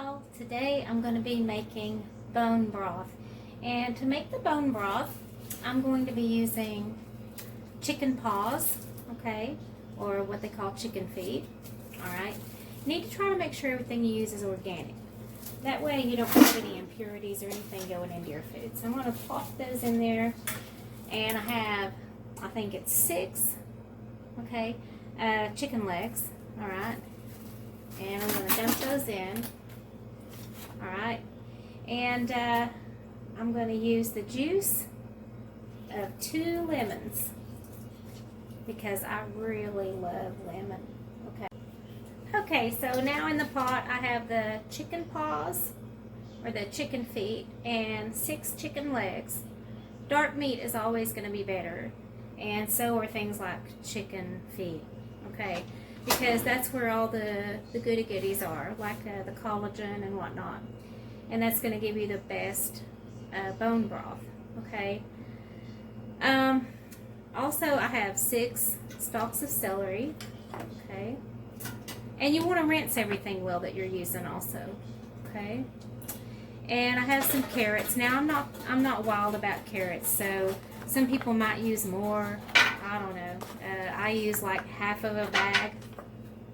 y'all. Today I'm going to be making bone broth. And to make the bone broth, I'm going to be using chicken paws, okay, or what they call chicken feet, alright. You need to try to make sure everything you use is organic. That way you don't have any impurities or anything going into your food. So I'm going to pop those in there, and I think it's 6, okay, chicken legs, alright. And I'm going to dump those in. Alright. And I'm going to use the juice of 2 lemons because I really love lemon. Okay. Okay, so now in the pot I have the chicken paws or the chicken feet and 6 chicken legs. Dark meat is always going to be better, and so are things like chicken feet. Okay. Because that's where all the goody goodies are, like the collagen and whatnot. And that's going to give you the best bone broth, okay? Also, I have 6 stalks of celery, okay? And you want to rinse everything well that you're using also, okay? And I have some carrots. Now, I'm not wild about carrots, so some people might use more. I don't know. I use like half of a bag.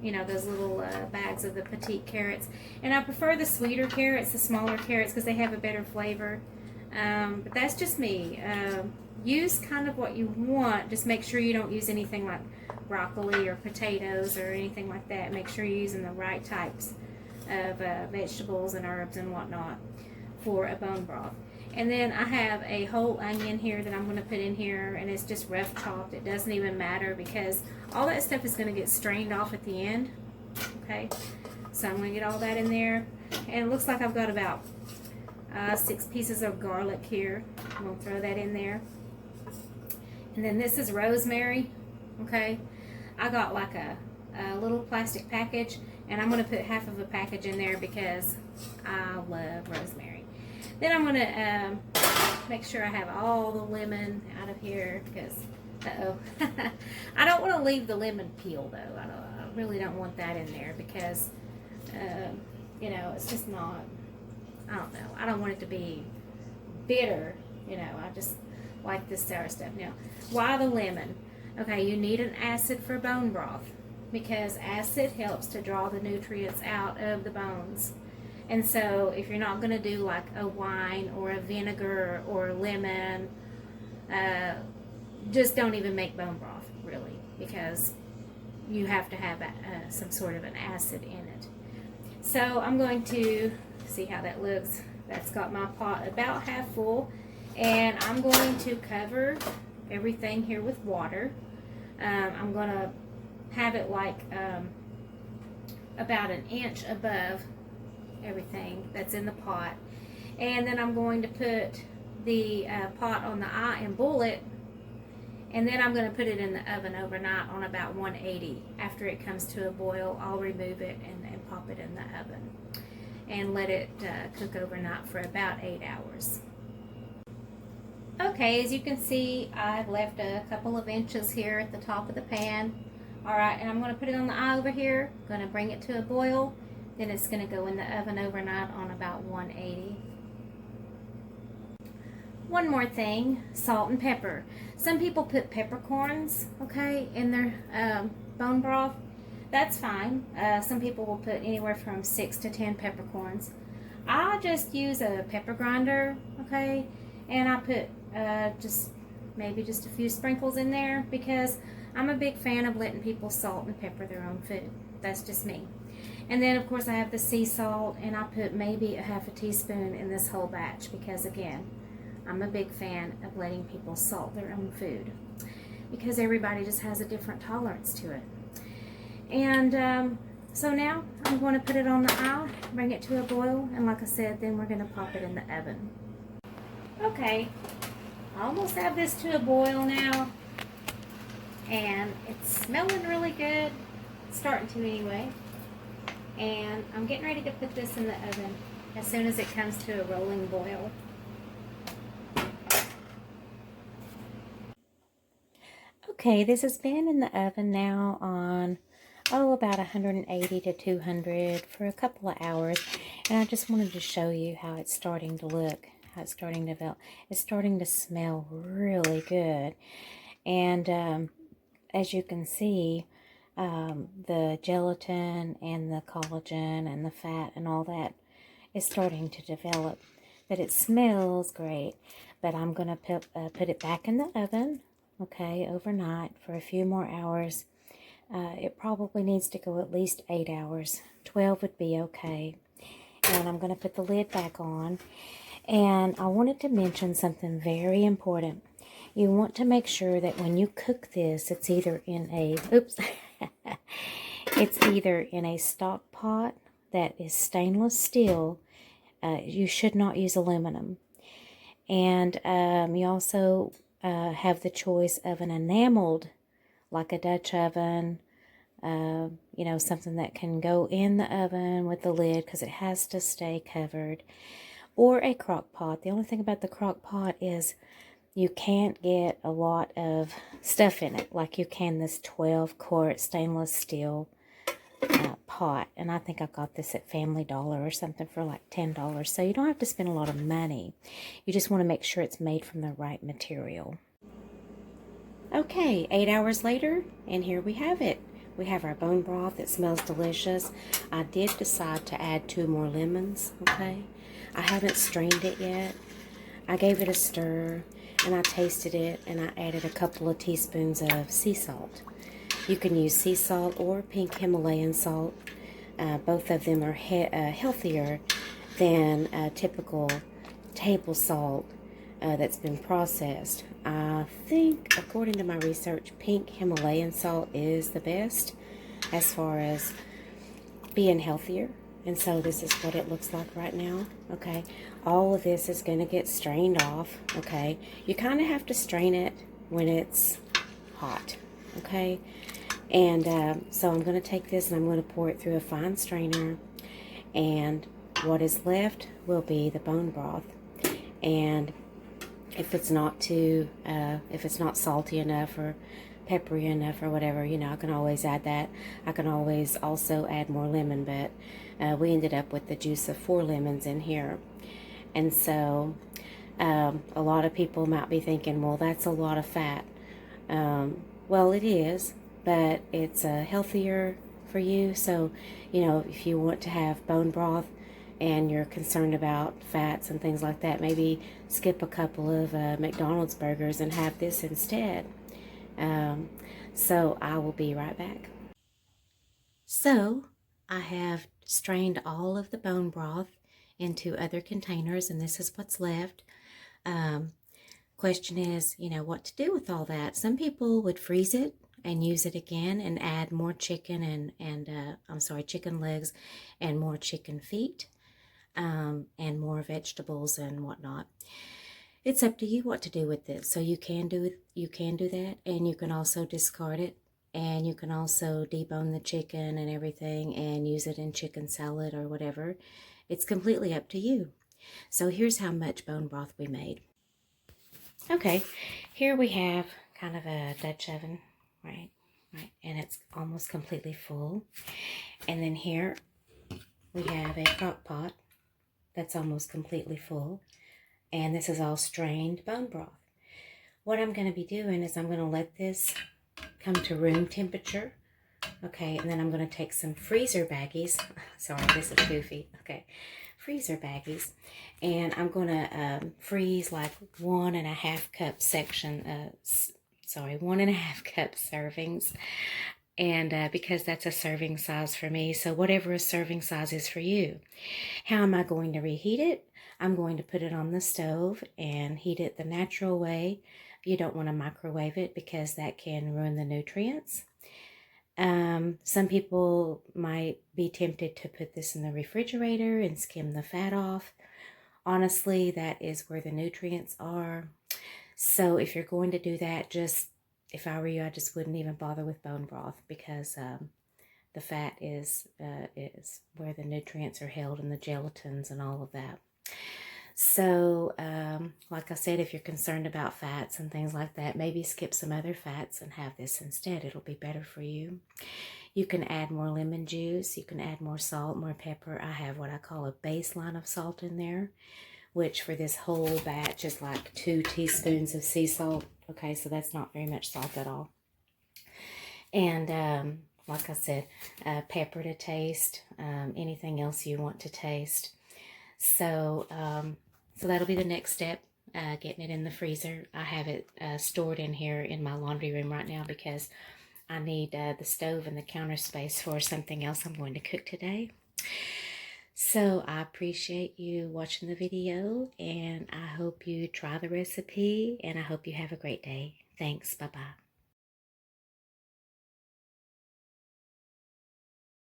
You know, those little bags of the petite carrots. And I prefer the sweeter carrots, the smaller carrots, because they have a better flavor. But that's just me. Use kind of what you want. Just make sure you don't use anything like broccoli or potatoes or anything like that. Make sure you're using the right types of vegetables and herbs and whatnot for a bone broth. And then I have a whole onion here that I'm going to put in here, and it's just rough chopped. It doesn't even matter because all that stuff is going to get strained off at the end. Okay, so I'm going to get all that in there. And it looks like I've got about 6 pieces of garlic here. I'm going to throw that in there. And then this is rosemary. Okay, I got like a little plastic package, and I'm going to put half of a package in there because I love rosemary. Then I'm going to make sure I have all the lemon out of here because, I don't want to leave the lemon peel though. I really don't want that in there because, you know, it's just not, I don't know. I don't want it to be bitter, you know. I just like this sour stuff. Now, why the lemon? Okay, you need an acid for bone broth because acid helps to draw the nutrients out of the bones. And so if you're not going to do like a wine or a vinegar or lemon, just don't even make bone broth, really, because you have to have some sort of an acid in it. So I'm going to see how that looks. That's got my pot about half full, and I'm going to cover everything here with water. I'm going to have it like about an inch above everything that's in the pot, and then I'm going to put the pot on the eye and boil it, and then I'm going to put it in the oven overnight on about 180. After it comes to a boil, I'll remove it and pop it in the oven and let it cook overnight for about 8 hours. Okay, as you can see, I've left a couple of inches here at the top of the pan. Alright, and I'm going to put it on the eye over here. I'm going to bring it to a boil. Then it's going to go in the oven overnight on about 180. One more thing, salt and pepper. Some people put peppercorns, okay, in their bone broth. That's fine. Some people will put anywhere from 6 to 10 peppercorns. I just use a pepper grinder, okay, and I put maybe just a few sprinkles in there because I'm a big fan of letting people salt and pepper their own food. That's just me. And then, of course, I have the sea salt, and I put maybe a half a teaspoon in this whole batch because, again, I'm a big fan of letting people salt their own food because everybody just has a different tolerance to it. And so now I'm going to put it on the eye, bring it to a boil, and like I said, then we're going to pop it in the oven. Okay, I almost have this to a boil now, and it's smelling really good. It's starting to anyway. And I'm getting ready to put this in the oven as soon as it comes to a rolling boil. Okay, this has been in the oven now on about 180 to 200 for a couple of hours. And I just wanted to show you how it's starting to look, how it's starting to develop. It's starting to smell really good. And as you can see, the gelatin and the collagen and the fat and all that is starting to develop. But it smells great. But I'm going to put it back in the oven, okay, overnight for a few more hours. It probably needs to go at least 8 hours. 12 would be okay. And I'm going to put the lid back on. And I wanted to mention something very important. You want to make sure that when you cook this, it's either in a, it's either in a stock pot that is stainless steel. You should not use aluminum. And you also have the choice of an enameled, like a Dutch oven, you know, something that can go in the oven with the lid because it has to stay covered, or a crock pot. The only thing about the crock pot is you can't get a lot of stuff in it like you can this 12-quart stainless steel pot. And I think I got this at Family Dollar or something for like $10. So you don't have to spend a lot of money. You just want to make sure it's made from the right material. Okay, 8 hours later, and here we have it. We have our bone broth. It smells delicious. I did decide to add 2 more lemons, okay? I haven't strained it yet. I gave it a stir, and I tasted it, and I added a couple of teaspoons of sea salt. You can use sea salt or pink Himalayan salt. Both of them are healthier than typical table salt that's been processed. I think, according to my research, pink Himalayan salt is the best as far as being healthier. And so this is what it looks like right now, okay? All of this is going to get strained off, okay? You kind of have to strain it when it's hot, okay? And so I'm going to take this and I'm going to pour it through a fine strainer. And what is left will be the bone broth. And if it's not salty enough or peppery enough or whatever, you know, I can always add that. I can always also add more lemon, but we ended up with the juice of 4 lemons in here. And so a lot of people might be thinking, well, that's a lot of fat. Well, it is, but it's healthier for you. So, you know, if you want to have bone broth and you're concerned about fats and things like that, maybe skip a couple of McDonald's burgers and have this instead. So I will be right back. So I have strained all of the bone broth into other containers, and this is what's left. Question is, you know, what to do with all that. Some people would freeze it and use it again and add more chicken chicken legs and more chicken feet. And more vegetables and whatnot. It's up to you what to do with this. So you can do that, and you can also discard it, and you can also debone the chicken and everything and use it in chicken salad or whatever. It's completely up to you. So here's how much bone broth we made. Okay, here we have kind of a Dutch oven, right, and it's almost completely full. And then here we have a crock pot that's almost completely full, and this is all strained bone broth. What I'm going to be doing is I'm going to let this come to room temperature, okay, and then I'm going to take some freezer baggies. Sorry, this is goofy. Okay, freezer baggies, and I'm going to freeze like 1.5 cup section. 1.5 cup servings. And because that's a serving size for me, so whatever a serving size is for you. How am I going to reheat it? I'm going to put it on the stove and heat it the natural way. You don't want to microwave it because that can ruin the nutrients. Some people might be tempted to put this in the refrigerator and skim the fat off. Honestly, that is where the nutrients are. So if you're going to do that, if I were you, I just wouldn't even bother with bone broth because the fat is where the nutrients are held and the gelatins and all of that. So, like I said, if you're concerned about fats and things like that, maybe skip some other fats and have this instead. It'll be better for you. You can add more lemon juice. You can add more salt, more pepper. I have what I call a baseline of salt in there, which for this whole batch is like 2 teaspoons of sea salt. Okay, so that's not very much salt at all. And like I said, pepper to taste, anything else you want to taste. So, so that'll be the next step, getting it in the freezer. I have it stored in here in my laundry room right now because I need the stove and the counter space for something else I'm going to cook today. So I appreciate you watching the video, and I hope you try the recipe, and I hope you have a great day. Thanks. Bye-bye.